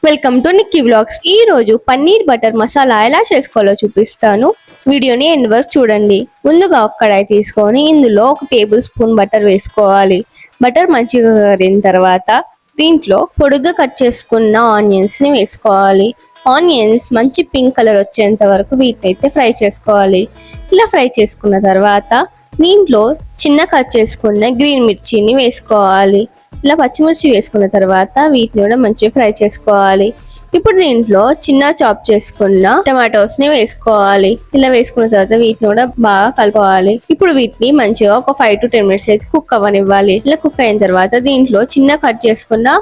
Welcome to Nikki vlogs. ఈ రోజు paneer butter masala ఎలా చేసుకోవాలో చూపిస్తాను. వీడియోని ఎండ్ వరకు చూడండి. ముందుగా ఒక కడాయి తీసుకొని ఇందులో 1 టేబుల్ స్పూన్ బటర్ వేసుకోవాలి. బటర్ మంచిగా కరిగిన తర్వాత దీంట్లో పొడుగ్గా కట్ చేసుకున్న ఆనియన్స్ ని వేసుకోవాలి. ఆనియన్స్ మంచి పింక్ కలర్ వచ్చేంత వరకు వీటిని అయితే ఫ్రై చేసుకోవాలి. ఇలా ఫ్రై చేసుకున్న తర్వాత దీంట్లో చిన్న కట్ చేసుకున్న గ్రీన్ మిర్చిని వేసుకోవాలి. ఇలా పచ్చిమిర్చి వేసుకున్న తర్వాత వీటిని కూడా మంచిగా ఫ్రై చేసుకోవాలి. ఇప్పుడు దీంట్లో చిన్న చాప్ చేసుకున్న టమాటోస్ ని వేసుకోవాలి. ఇలా వేసుకున్న తర్వాత వీటిని కూడా బాగా కలుపుకోవాలి. ఇప్పుడు వీటిని మంచిగా ఒక 5 to 10 minutes అయితే కుక్ అవ్వనివ్వాలి. ఇలా కుక్ అయిన తర్వాత దీంట్లో చిన్న కట్ చేసుకున్న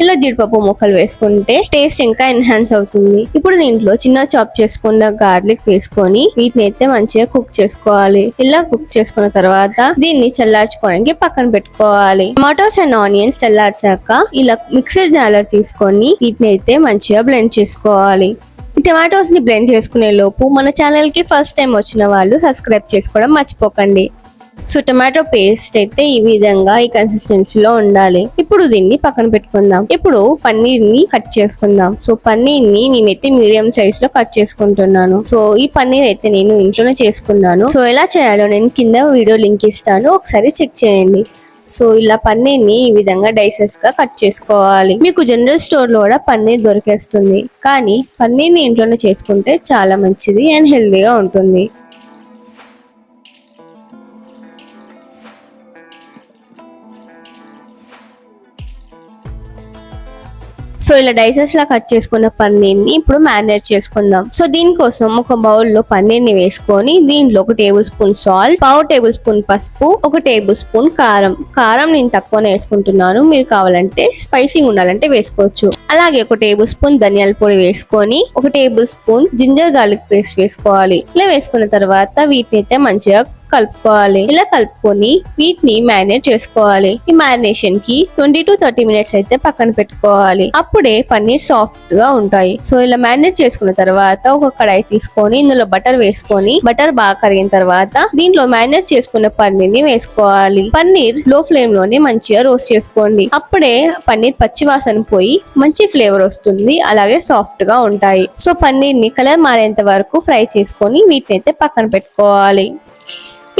ఇలా జీడిపప్పు ముక్కలు వేసుకుంటే టేస్ట్ ఇంకా ఎన్హాన్స్ అవుతుంది. ఇప్పుడు దీంట్లో చిన్న చాప్ చేసుకున్న గార్లిక్ వేసుకొని వీటిని అయితే మంచిగా కుక్ చేసుకోవాలి. ఇలా కుక్ చేసుకున్న తర్వాత దీన్ని చల్లార్చుకోవడానికి పక్కన పెట్టుకోవాలి. టమాటోస్ అండ్ ఆనియన్స్ చల్లార్చాక ఇలా మిక్సర్ జార్ తీసుకొని వీటిని అయితే మంచిగా బ్లెండ్ చేసుకోవాలి. ఈ టమాటోస్ ని బ్లెండ్ చేసుకునే లోపు మన ఛానల్ కి ఫస్ట్ టైం వచ్చిన వాళ్ళు సబ్స్క్రైబ్ చేసుకోవడం మర్చిపోకండి. సో టమాటో పేస్ట్ అయితే ఈ విధంగా ఈ కన్సిస్టెన్సీలో ఉండాలి. ఇప్పుడు దీన్ని పక్కన పెట్టుకుందాం. ఇప్పుడు పన్నీర్ ని కట్ చేసుకుందాం. సో పన్నీర్ ని నేనైతే మీడియం సైజ్ లో కట్ చేసుకుంటున్నాను. సో ఈ పన్నీర్ అయితే నేను ఇంట్లోనే చేసుకున్నాను. సో ఎలా చేయాలో నేను కింద వీడియో లింక్ ఇస్తాను, ఒకసారి చెక్ చేయండి. సో ఇలా పన్నీర్ ని ఈ విధంగా డైసెస్ గా కట్ చేసుకోవాలి. మీకు జనరల్ స్టోర్ లో కూడా పన్నీర్ దొరికేస్తుంది, కానీ పన్నీర్ ని ఇంట్లోనే చేసుకుంటే చాలా మంచిది అండ్ హెల్దీగా ఉంటుంది. సో ఇలా డైసెస్ లా కట్ చేసుకున్న పన్నీర్ ని ఇప్పుడు మ్యారినేట్ చేసుకుందాం. సో దీనికోసం ఒక బౌల్ లో పన్నీర్ ని వేసుకొని దీంట్లో 1 table spoon salt, 1/2 table spoon పసుపు, 1 టేబుల్ స్పూన్ కారం నేను తక్కువనే వేసుకుంటున్నాను. మీరు కావాలంటే స్పైసీగా ఉండాలంటే వేసుకోవచ్చు. అలాగే 1 టేబుల్ స్పూన్ ధనియాల పొడి వేసుకొని 1 tablespoon ginger garlic paste వేసుకోవాలి. ఇలా వేసుకున్న తర్వాత వీటిని అయితే మంచిగా కలుపుకోవాలి. ఇలా కలుపుకొని వీటిని మ్యారినేట్ చేసుకోవాలి. ఈ మ్యారినేషన్ కి 20 to 30 minutes అయితే పక్కన పెట్టుకోవాలి. అప్పుడే పన్నీర్ సాఫ్ట్ గా ఉంటాయి. సో ఇలా మ్యారినేట్ చేసుకున్న తర్వాత ఒక కడాయి తీసుకొని ఇందులో బటర్ వేసుకొని బటర్ బాగా కరిగిన తర్వాత దీంట్లో మ్యారినేట్ చేసుకున్న పన్నీర్ ని వేసుకోవాలి. పన్నీర్ లో ఫ్లేమ్ లోనే మంచిగా రోస్ట్ చేసుకోండి. అప్పుడే పన్నీర్ పచ్చి వాసన పోయి మంచి ఫ్లేవర్ వస్తుంది, అలాగే సాఫ్ట్ గా ఉంటాయి. సో పన్నీర్ ని కలర్ మారేంత వరకు ఫ్రై చేసుకొని వీటిని అయితే పక్కన పెట్టుకోవాలి.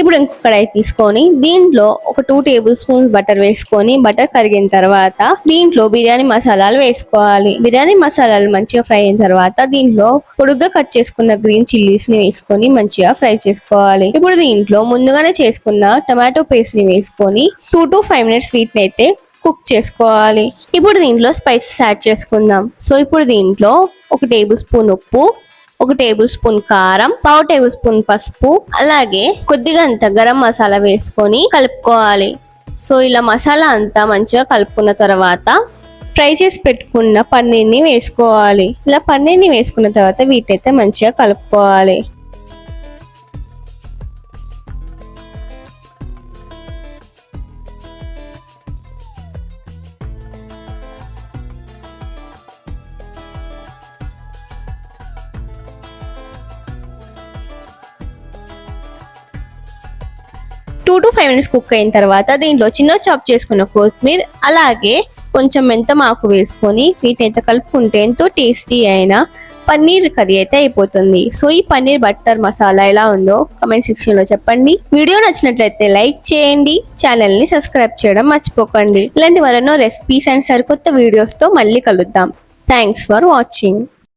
ఇప్పుడు ఇంకొక కడాయి తీసుకొని దీంట్లో ఒక 2 టేబుల్ స్పూన్స్ బటర్ వేసుకొని బటర్ కరిగిన తర్వాత దీంట్లో బిర్యానీ మసాలాలు వేసుకోవాలి. బిర్యానీ మసాలాలు మంచిగా ఫ్రై అయిన తర్వాత దీంట్లో పొడుగ్గా కట్ చేసుకున్న గ్రీన్ చిల్లీస్ ని వేసుకొని మంచిగా ఫ్రై చేసుకోవాలి. ఇప్పుడు దీంట్లో ముందుగానే చేసుకున్న టమాటో పేస్ట్ ని వేసుకొని 2 to 5 minutes వీటిని అయితే కుక్ చేసుకోవాలి. ఇప్పుడు దీంట్లో స్పైసెస్ యాడ్ చేసుకుందాం. సో ఇప్పుడు దీంట్లో 1 టేబుల్ స్పూన్ ఉప్పు, 1 టేబుల్ స్పూన్ కారం, 1/2 టేబుల్ స్పూన్ పసుపు, అలాగే కొద్దిగా అంత గరం మసాలా వేసుకొని కలుపుకోవాలి. సో ఇలా మసాలా అంతా మంచిగా కలుపుకున్న తర్వాత ఫ్రై చేసి పెట్టుకున్న పన్నీర్ ని వేసుకోవాలి. ఇలా పన్నీర్ ని వేసుకున్న తర్వాత వీటైతే మంచిగా కలుపుకోవాలి. టూ to 5 minutes కుక్ అయిన తర్వాత దీంట్లో చిన్న చాప్ చేసుకున్న కొత్తిమీర, అలాగే కొంచెం మెంతమాకు వేసుకొని వీటిని అయితే కలుపుకుంటే ఎంతో టేస్టీ అయిన పన్నీర్ కర్రీ అయితే అయిపోతుంది. సో ఈ పన్నీర్ బటర్ మసాలా ఎలా ఉందో కమెంట్ సెక్షన్ లో చెప్పండి. వీడియో నచ్చినట్లయితే లైక్ చేయండి, ఛానల్ ని సబ్స్క్రైబ్ చేయడం మర్చిపోకండి. ఇలాంటి మరెన్నో రెసిపీస్ అండ్ సరికొత్త వీడియోస్ తో మళ్ళీ కలుద్దాం. Thanks for watching.